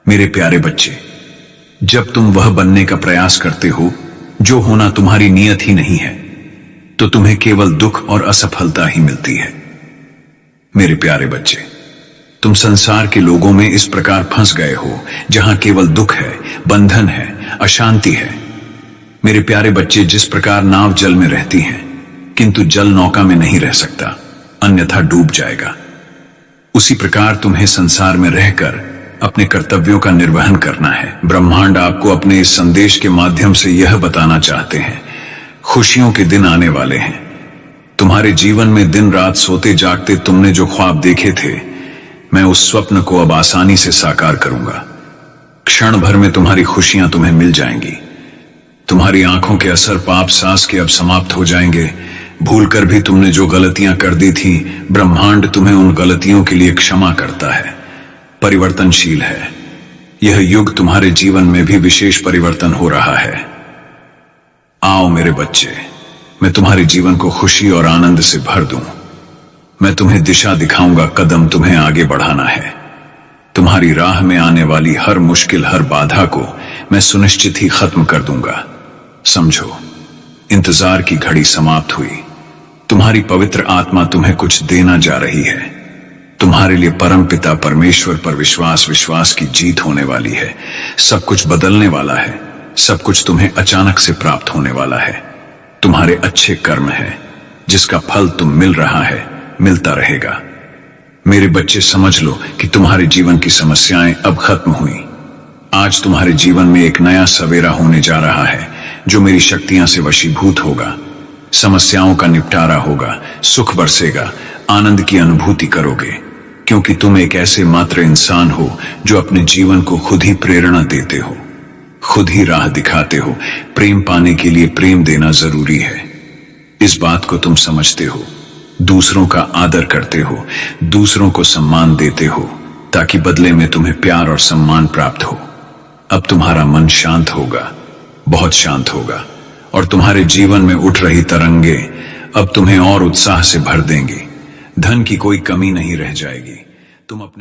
मेरे प्यारे बच्चे, जब तुम वह बनने का प्रयास करते हो जो होना तुम्हारी नियत ही नहीं है, तो तुम्हें केवल दुख और असफलता ही मिलती है। मेरे प्यारे बच्चे, तुम संसार के लोगों में इस प्रकार फंस गए हो जहां केवल दुख है, बंधन है, अशांति है। मेरे प्यारे बच्चे, जिस प्रकार नाव जल में रहती है किंतु जल नौका में नहीं रह सकता, अन्यथा डूब जाएगा, उसी प्रकार तुम्हें संसार में रहकर अपने कर्तव्यों का निर्वहन करना है। ब्रह्मांड आपको अपने इस संदेश के माध्यम से यह बताना चाहते हैं, खुशियों के दिन आने वाले हैं। तुम्हारे जीवन में दिन रात सोते जागते तुमने जो ख्वाब देखे थे, मैं उस स्वप्न को अब आसानी से साकार करूंगा। क्षण भर में तुम्हारी खुशियां तुम्हें मिल जाएंगी। तुम्हारी आंखों के असर पाप सास के अब समाप्त हो जाएंगे। भूलकर भी तुमने जो गलतियां कर दी थी, ब्रह्मांड तुम्हें उन गलतियों के लिए क्षमा करता है, परिवर्तनशील है। यह युग तुम्हारे जीवन में भी विशेष परिवर्तन हो रहा है। आओ मेरे बच्चे, मैं तुम्हारे जीवन को खुशी और आनंद से भर दूं। मैं तुम्हें दिशा दिखाऊंगा, कदम तुम्हें आगे बढ़ाना है। तुम्हारी राह में आने वाली हर मुश्किल, हर बाधा को मैं सुनिश्चित ही खत्म कर दूंगा। समझो, इंतजार की घड़ी समाप्त हुई। तुम्हारी पवित्र आत्मा तुम्हें कुछ देना जा रही है। तुम्हारे लिए परम पिता परमेश्वर पर विश्वास की जीत होने वाली है। सब कुछ बदलने वाला है। सब कुछ तुम्हें अचानक से प्राप्त होने वाला है। तुम्हारे अच्छे कर्म है जिसका फल तुम मिल रहा है, मिलता रहेगा। मेरे बच्चे, समझ लो कि तुम्हारे जीवन की समस्याएं अब खत्म हुई। आज तुम्हारे जीवन में एक नया सवेरा होने जा रहा है जो मेरी शक्तियां से वशीभूत होगा। समस्याओं का निपटारा होगा, सुख बरसेगा, आनंद की अनुभूति करोगे, क्योंकि तुम एक ऐसे मात्र इंसान हो जो अपने जीवन को खुद ही प्रेरणा देते हो, खुद ही राह दिखाते हो। प्रेम पाने के लिए प्रेम देना जरूरी है, इस बात को तुम समझते हो। दूसरों का आदर करते हो, दूसरों को सम्मान देते हो, ताकि बदले में तुम्हें प्यार और सम्मान प्राप्त हो। अब तुम्हारा मन शांत होगा, बहुत शांत होगा, और तुम्हारे जीवन में उठ रही तरंगे अब तुम्हें और उत्साह से भर देंगी। धन की कोई कमी नहीं रह जाएगी। तुम अपने